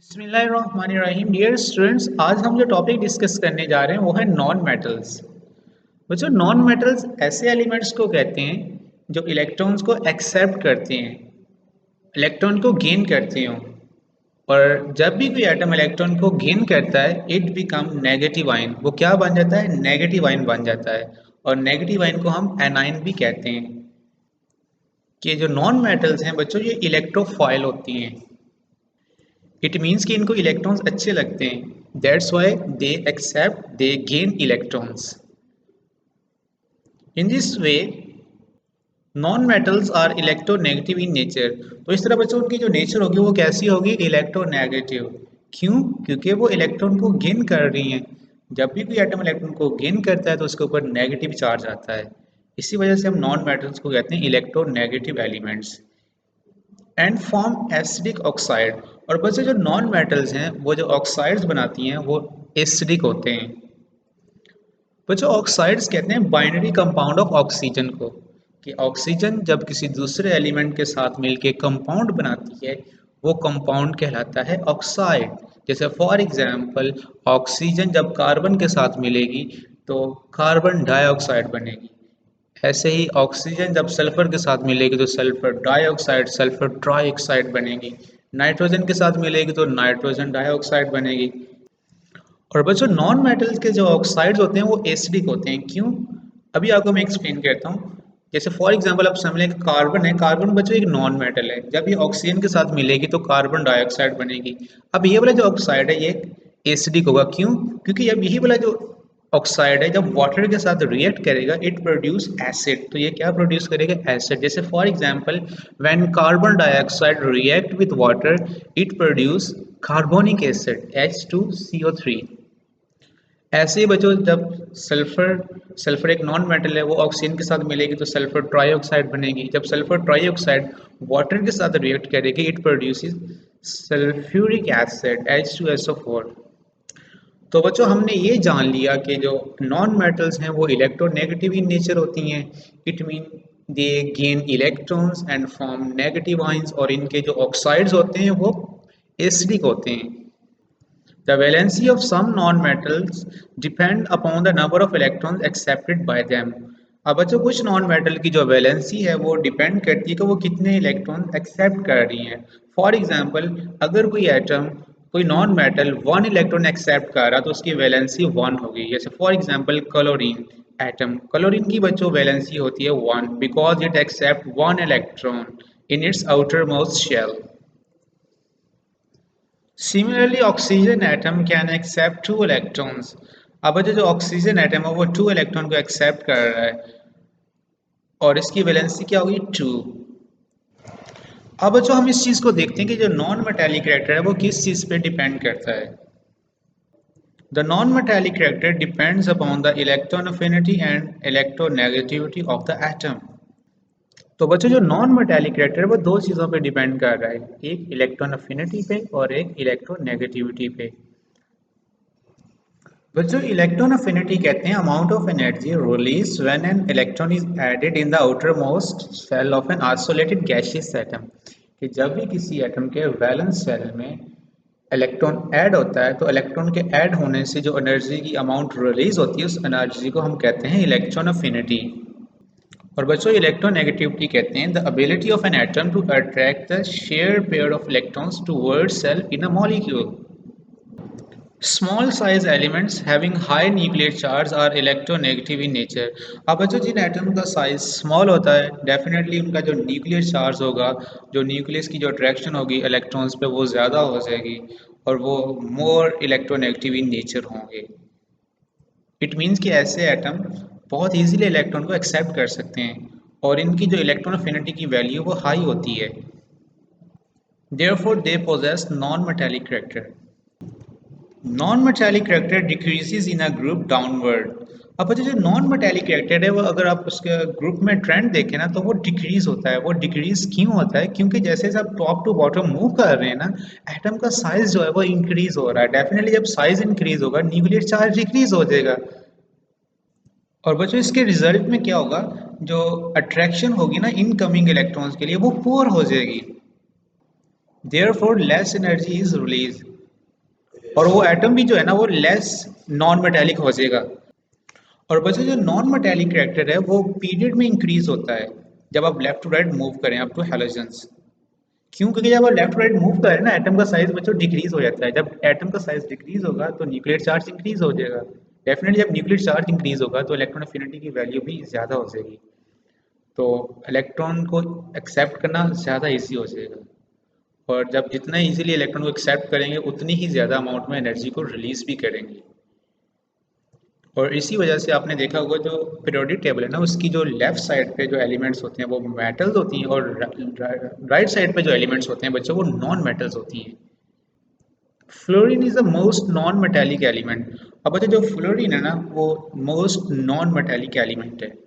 बिस्मिल्लाहिर्रहमानिर्रहीम। Dear students, आज हम जो टॉपिक डिस्कस करने जा रहे हैं वो है नॉन मेटल्स। बच्चों, नॉन मेटल्स ऐसे एलिमेंट्स को कहते हैं जो इलेक्ट्रॉन्स को एक्सेप्ट करते हैं, इलेक्ट्रॉन को गेन करते हो। और जब भी कोई एटम इलेक्ट्रॉन को गेन करता है इट बिकम नेगेटिव आयन। वो क्या बन जाता है? नेगेटिव आयन बन जाता है। और नेगेटिव आयन को हम एनाइन भी कहते हैं। कि जो नॉन मेटल्स हैं बच्चों, ये इलेक्ट्रोफाइल होती हैं। इट मीन्स कि इनको इलेक्ट्रॉन्स अच्छे लगते हैं। That's why they accept, they gain electrons. In this way non metals are electronegative in nature. तो इस तरह बच्चों उनकी जो नेचर होगी वो कैसी होगी? इलेक्ट्रोनेगेटिव। क्यों? क्योंकि वो इलेक्ट्रॉन को गेन कर रही हैं। जब भी कोई एटम इलेक्ट्रॉन को गेन करता है तो उसके ऊपर नेगेटिव चार्ज आता है। इसी वजह से हम नॉन मेटल्स को कहते हैं electronegative elements. And form acidic oxide. और बच्चे जो नॉन मेटल्स हैं वो जो ऑक्साइड्स बनाती हैं वो एसिडिक होते हैं। बच्चों, ऑक्साइड्स कहते हैं बाइनरी कंपाउंड ऑफ ऑक्सीजन को। कि ऑक्सीजन जब किसी दूसरे एलिमेंट के साथ मिलके कंपाउंड बनाती है वो कंपाउंड कहलाता है ऑक्साइड। जैसे फॉर एग्जांपल ऑक्सीजन जब कार्बन के साथ मिलेगी तो कार्बन डाइऑक्साइड बनेगी। ऐसे ही ऑक्सीजन जब सल्फर के साथ मिलेगी तो सल्फर डाइऑक्साइड, सल्फर ट्राइऑक्साइड बनेगी। नाइट्रोजन के साथ मिलेगी तो नाइट्रोजन डाइऑक्साइड बनेगी। और बच्चों, नॉन मेटल्स के जो ऑक्साइड्स होते हैं वो एसिडिक होते हैं। क्यों? अभी आपको मैं एक्सप्लेन करता हूँ। जैसे फॉर एग्जांपल आप समझ लें कि कार्बन है। कार्बन बच्चों एक नॉन मेटल है। जब ये ऑक्सीजन के साथ मिलेगी तो कार्बन डाइऑक्साइड बनेगी। अब ये वाला जो ऑक्साइड है ये एसिडिक होगा। क्यों? क्योंकि अब यही वाला जो ऑक्साइड है जब वाटर के साथ रिएक्ट करेगा इट प्रोड्यूस एसिड। तो ये क्या प्रोड्यूस करेगा? एसिड। जैसे for example when carbon dioxide react with water it produce carbonic acid H2CO3। ऐसे ही बच्चों जब सल्फर सल्फर एक नॉन मेटल है वो ऑक्सीजन के साथ मिलेगी तो सल्फर ट्राइऑक्साइड बनेगी। जब सल्फर ट्राइऑक्साइड वाटर के साथ रिएक्ट करेगी it produces sulphuric acid H2SO4। तो बच्चों हमने ये जान लिया कि जो नॉन मेटल्स हैं वो इलेक्ट्रोनेगेटिव इन नेचर होती हैं। It mean they gain electrons and form negative ions. और इनके जो ऑक्साइड्स होते हैं वो एसिडिक होते हैं। The valency of some non-metals depend upon the number of electrons accepted by them. अब बच्चों कुछ नॉन मेटल की जो वैलेंसी है वो डिपेंड करती है कि वो कितने इलेक्ट्रॉन एक्सेप्ट कर रही हैं। फॉर एग्जांपल अगर कोई एटम कोई नॉन मेटल 1 इलेक्ट्रॉन एक्सेप्ट कर रहा तो उसकी वैलेंसी 1 होगी। जैसे for example chlorine atom, chlorine की बच्चों वैलेंसी होती है 1 because it accept 1 electron in its outer most shell. Similarly, oxygen atom can accept 2 electrons. अब जो ऑक्सीजन एटम है वो 2 इलेक्ट्रॉन को एक्सेप्ट कर रहा है और इसकी वैलेंसी क्या होगी? 2। अब जो हम इस चीज को देखते हैं कि जो नॉन मेटालिक कैरेक्टर है वो किस चीज पे डिपेंड करता है। The non-metallic character depends upon the electron affinity and electronegativity of the atom. तो बच्चों जो नॉन मेटालिक कैरेक्टर है वो दो चीज़ों पे डिपेंड कर रहा है, एक इलेक्ट्रॉन अफिनिटी पे और एक इलेक्ट्रोनेगेटिविटी पे। बच्चों इलेक्ट्रॉन अफिनिटी कहते हैं amount of energy release when an electron is added in the outer most shell of an isolated gaseous atom. कि जब भी किसी एटम के वैलेंस शेल में इलेक्ट्रॉन ऐड होता है तो इलेक्ट्रॉन के ऐड होने से जो एनर्जी की अमाउंट रिलीज होती है उस एनर्जी को हम कहते हैं इलेक्ट्रॉन अफिनिटी। और बच्चों इलेक्ट्रोनेगेटिविटी कहते हैं the ability of an atom to attract the share pair of electrons towards self in a molecule. Small size elements having high nuclear charge are electronegative in nature. अब बच्चों जिन atom का size small होता है definitely उनका जो nuclear charge होगा, जो न्यूक्लियस की जो अट्रैक्शन होगी इलेक्ट्रॉन्स पे वो ज़्यादा हो जाएगी और वो मोर इलेक्ट्रोनेगेटिव इन नेचर होंगे। इट मीन्स कि ऐसे एटम बहुत इजीली इलेक्ट्रॉन को एक्सेप्ट कर सकते हैं और इनकी जो इलेक्ट्रॉन अफिनिटी की वैल्यू वो हाई होती है। Therefore they possess non metallic character. Non metallic character decreases in a group downward. अब जो नॉन मेटालिक कैरेक्टर है वो अगर आप उसके ग्रुप में ट्रेंड देखें ना तो वो डिक्रीज होता है। वो डिक्रीज क्यों होता है? क्योंकि जैसे जैसे आप टॉप टू बॉटम मूव कर रहे हैं ना एटम का साइज जो है वो इंक्रीज हो रहा है। डेफिनेटली जब साइज इंक्रीज होगा न्यूक्लियर चार्ज डिक्रीज हो जाएगा। और बच्चों इसके रिजल्ट में क्या होगा? जो अट्रैक्शन होगी ना इनकमिंग इलेक्ट्रॉन्स के लिए वो पुअर हो जाएगी। Therefore less energy is release. और वो एटम भी जो है ना वो लेस नॉन मेटेलिक हो जाएगा। और बच्चों जो नॉन मेटेलिक कैरेक्टर है वो पीरियड में इंक्रीज होता है जब आप लेफ्ट टू राइट मूव करें अप टू हैलोजेंस। क्यों? क्योंकि जब आप लेफ्ट टू राइट मूव करें ना एटम का साइज बच्चों डिक्रीज हो जाता है। जब एटम का साइज डिक्रीज होगा तो न्यूक्लियर चार्ज इंक्रीज हो जाएगा। डेफिनेटली जब न्यूक्लियर चार्ज इंक्रीज होगा तो इलेक्ट्रॉन एफिनिटी की वैल्यू भी ज़्यादा हो जाएगी। तो इलेक्ट्रॉन को एक्सेप्ट करना ज़्यादा इजी हो जाएगा। और जब जितना इजीली इलेक्ट्रॉन को एक्सेप्ट करेंगे उतनी ही ज़्यादा अमाउंट में एनर्जी को रिलीज भी करेंगे। और इसी वजह से आपने देखा होगा जो पीरियोडिक टेबल है ना उसकी जो लेफ्ट साइड पे जो एलिमेंट्स होते हैं वो मेटल्स होती हैं और राइट साइड पे जो एलिमेंट्स होते हैं बच्चों वो नॉन मेटल्स होती हैं। Fluorine is the most non metallic element. अब बच्चों जो फ्लोरीन है ना वो मोस्ट नॉन मेटेलिक एलिमेंट है।